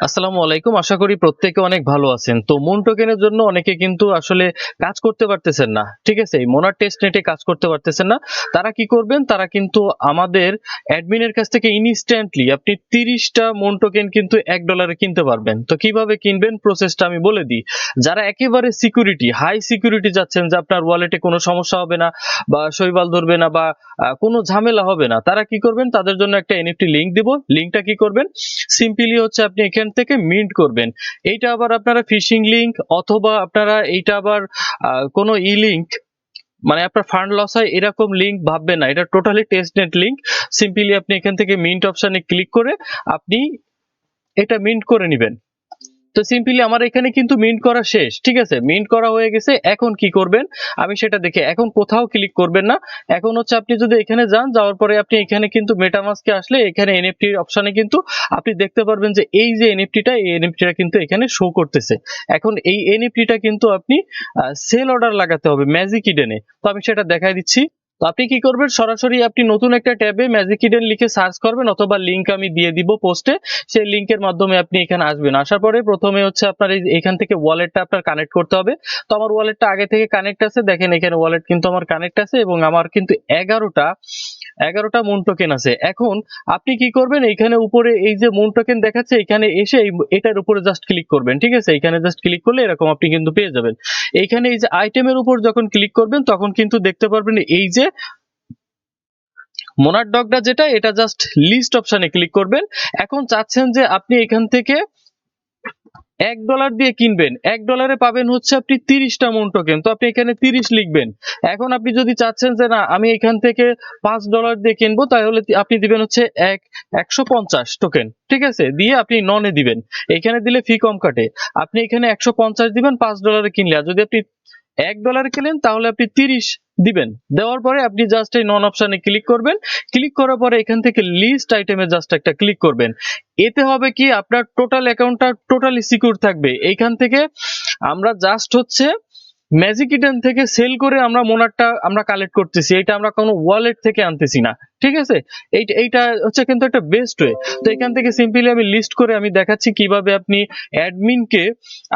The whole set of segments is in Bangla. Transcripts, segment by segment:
আসসালামু আলাইকুম। আশা করি প্রত্যেকে অনেক ভালো আছেন। তো মুন টোকেনের জন্য অনেকে কিন্তু আসলে কাজ করতে পারতেছেন না। ঠিক আছে? এই মোনার টেস্টনেটে কাজ করতে পারতেছেন না। তারা কি করবেন? তারা কিন্তু আমাদের অ্যাডমিনের কাছ থেকে ইনস্ট্যান্টলি আপনি ৩০ টা মুন টোকেন কিন্তু $১ এ কিনতে পারবেন। তো কিভাবে কিনবেন প্রসেসটা আমি বলে দিই। যারা একেবারে হাই সিকিউরিটি চাচ্ছেন যে আপনার ওয়ালেটে কোনো সমস্যা হবে না বা শৈবাল ধরবে না বা কোনো ঝামেলা হবে না। তারা কি করবেন? তাদের জন্য একটা এনএফটি লিংক দিব। লিংকটা কি করবেন? সিম্পলি হচ্ছে আপনি এখান থেকে মিন্ট করবেন। এইটা আবার আপনারা ফিশিং লিংক অথবা আপনারা এইটা আবার কোনো লিংক মানে আপনার ফান্ড লস হয় এরকম লিংক ভাববেন না। এটা টোটালি টেস্টনেট লিংক। সিম্পলি আপনি এখান থেকে মিন্ট অপশনে ক্লিক করে আপনি এটা মিন্ট করে নিবেন। তো সিম্পলি আমার এখানে কিন্তু মিন্ট করা শেষ। ঠিক আছে? মিন্ট করা হয়ে গেছে। এখন কি করবেন? আমি সেটা দেখে এখন কোথাও ক্লিক করবেন না। এখন হচ্ছে আপনি যদি এখানে যান, যাওয়ার পরে আপনি এখানে কিন্তু মেটামাস্কে আসলে এখানে এনএফটি অপশনে কিন্তু আপনি দেখতে পারবেন যে এই যে এনএফটিটা এই এনএফটিটা কিন্তু এখানে শো করতেছে। এখন এই এনএফটিটা কিন্তু আপনি সেল অর্ডার লাগাতে হবে ম্যাজিক ইডেনে। তো আমি সেটা দেখাই দিচ্ছি। তো আপনি কি করবেন? সরাসরি আপনি নতুন একটা ট্যাবে ম্যাজিক ইডেন লিখে সার্চ করবেন অথবা লিংক আমি দিয়ে দিব পোস্টে। সেই লিংকের মাধ্যমে আপনি এখানে আসবেন। আসার পরে প্রথমে হচ্ছে আপনার এখান থেকে ওয়ালেটটা আপনার কানেক্ট করতে হবে। তো আমার ওয়ালেটটা আগে থেকে কানেক্ট আছে। দেখেন এখানে ওয়ালেট কিন্তু আমার কানেক্ট আছে এবং আমার কিন্তু 11টা মুন টোকেন আছে। এখন আপনি কি করবেন? এইখানে উপরে এই যে মুন টোকেন দেখাচ্ছে এখানে এসে এটার উপরে জাস্ট ক্লিক করবেন। ঠিক আছে? এখানে জাস্ট ক্লিক করলে এরকম আপনি কিন্তু পেয়ে যাবেন। এইখানে এই যে আইটেমের উপর যখন ক্লিক করবেন তখন কিন্তু দেখতে পারবেন এই যে মোনার ডগটা যেটা এটা জাস্ট লিস্ট অপশনে ক্লিক করবেন। এখন চাচ্ছেন যে আপনি এখান থেকে $1 দিয়ে কিনবেন। $1 পাবেন হচ্ছে আপনি 30 টা মুন টোকেন। তো আপনি এখানে 30 লিখবেন। এখন আপনি যদি চাচ্ছেন যে না আমি এখান থেকে $5 দিয়ে কিনবো তাহলে আপনি দিবেন হচ্ছে 150 টোকেন। ঠিক আছে? দিয়ে আপনি ননে দিবেন। এখানে দিলে ফি কম কাটে। আপনি এখানে 150 দিবেন $5 কিনলে। আর যদি আপনি $1 কিনেন তাহলে আপনি 30 দিবেন। দেওয়ার পরে আপনি জাস্ট এই নন অপশনে ক্লিক করবেন। ক্লিক করার পরে এখান থেকে লিস্ট আইটেমে জাস্ট একটা ক্লিক করবেন। এতে হবে কি আপনার টোটাল অ্যাকাউন্টটা টোটালি সিকিউর থাকবে। এইখান থেকে আমরা জাস্ট হচ্ছে ম্যাজিক ইডেন থেকে সেল করে আমরা মোনারটা আমরা কালেক্ট করতেছি। এটা আমরা কোনো ওয়ালেট থেকে আনতেছি না। ঠিক আছে? এইটা হচ্ছে কিন্তু একটা বেস্ট ওয়ে। তো এখান থেকে সিম্পলি আমি লিস্ট করে আমি দেখাচ্ছি কিভাবে আপনি অ্যাডমিনকে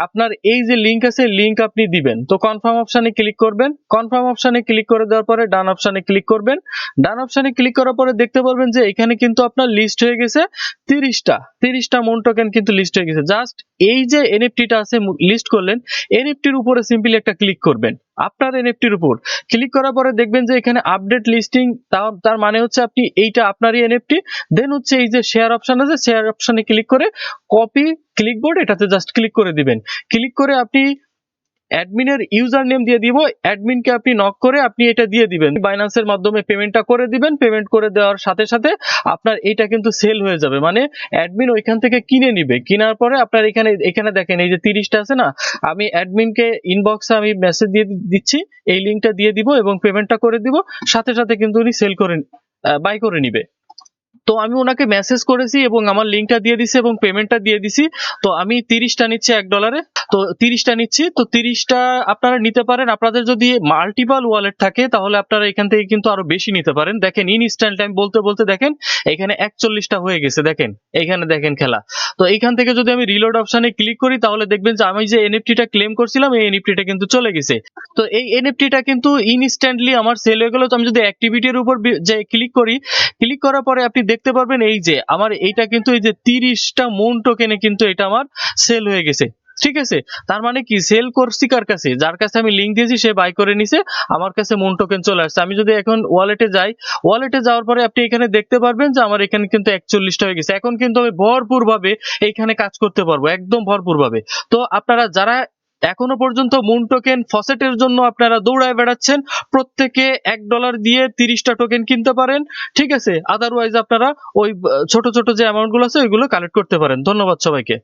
আপনার এই যে লিংক আছে লিংক আপনি দিবেন। তো কনফার্ম অপশনে ক্লিক করবেন। কনফার্ম অপশনে ক্লিক করে দেওয়ার পরে ডান অপশনে ক্লিক করবেন। ডান অপশনে ক্লিক করার পরে দেখতে পারবেন যে এখানে কিন্তু আপনার লিস্ট হয়ে গেছে 30টা মুন টোকেন কিন্তু লিস্ট হয়ে গেছে। জাস্ট এই যে এনএফটিটা আছে লিস্ট করলেন এনএফটির উপরে সিম্পলি একটা ক্লিক করবেন। আপনার এনএফটির উপর ক্লিক করার পরে দেখবেন যে এখানে আপডেট লিস্টিং তার মানে হচ্ছে আপনি এইটা আপনারই এনএফটি। দেন হচ্ছে এই যে শেয়ার অপশন আছে শেয়ার অপশনে ক্লিক করে কপি ক্লিকবোর্ড এটাতে জাস্ট ক্লিক করে দিবেন। ক্লিক করে আপনি অ্যাডমিনের ইউজার নেম দিয়ে দিব। অ্যাডমিনকে আপনি নক করে আপনি এটা দিয়ে দিবেন। বাইন্যান্সের মাধ্যমে পেমেন্টটা করে দিবেন। পেমেন্ট করে দেওয়ার সাথে সাথে আপনার এইটা কিন্তু সেল হয়ে যাবে। মানে অ্যাডমিন ওইখান থেকে কিনে নিবে। কেনার পরে আপনার এখানে দেখেন এই যে 30টা আছে না আমি অ্যাডমিনকে ইনবক্সে আমি মেসেজ দিয়ে দিচ্ছি। এই লিংকটা দিয়ে দিব এবং পেমেন্টটা করে দিব। সাথে সাথে কিন্তু উনি সেল করে বাই করে নিবে। তো আমি ওনাকে মেসেজ করেছি এবং আমার লিংকটা দিয়ে দিছি এবং পেমেন্টটা দিয়ে দিছি। তো আমি 30টা নিচ্ছি $1। তো 30টা নিচ্ছি। তো 30টা আপনারা নিতে পারেন। আপনাদের যদি মাল্টিপল ওয়ালেট থাকে তাহলে আপনারা এখান থেকে কিন্তু আরো বেশি নিতে পারেন। দেখেন ইনস্ট্যান্ট টাইম বলতে বলতে দেখেন এখানে 41টা হয়ে গেছে। দেখেন এখানে দেখেন খেলা। তো এইখান থেকে যদি আমি রিলোড অপশনে ক্লিক করি তাহলে দেখবেন যে আমি যে এনএফটিটা ক্লেম করছিলাম এই এনএফটিটা কিন্তু চলে গেছে। তো এই এনএফটিটা কিন্তু ইনস্ট্যান্টলি আমার সেল হয়ে গেল। তো আমি যদি অ্যাক্টিভিটির উপর যে ক্লিক করি ক্লিক করার পরে আপনি দেখতে পারবেন এই যে আমার এইটা কিন্তু এই যে 30টা মুন টোকেনে কিন্তু এটা আমার সেল হয়ে গেছে। ঠিক আছে? তার মানে কি সেল করছি কার কাছে? যার কাছে আমি লিংক দিয়েছি সে বাই করে নিছে। আমার কাছে মুন টোকেন চলে আসছে। আমি যদি এখন ওয়ালেটে যাই, ওয়ালেটে যাওয়ার পরে আপনি এখানে দেখতে পারবেন যে আমার এখানে কিন্তু 41টা হয়ে গেছে। এখন কিন্তু আমি ভরপুর ভাবে এইখানে কাজ করতে পারবো। একদম ভরপুর ভাবে। তো আপনারা যারা এখনো পর্যন্ত মুন টোকেন ফসেটের জন্য আপনারা দৌড়ায় বেড়াচ্ছেন প্রত্যেকে $1 দিয়ে 30টা টোকেন কিনতে পারেন। ঠিক আছে? আদারওয়াইজ আপনারা ওই ছোট ছোট যে অ্যামাউন্ট গুলো আছে ওইগুলো কালেক্ট করতে পারেন। ধন্যবাদ সবাইকে।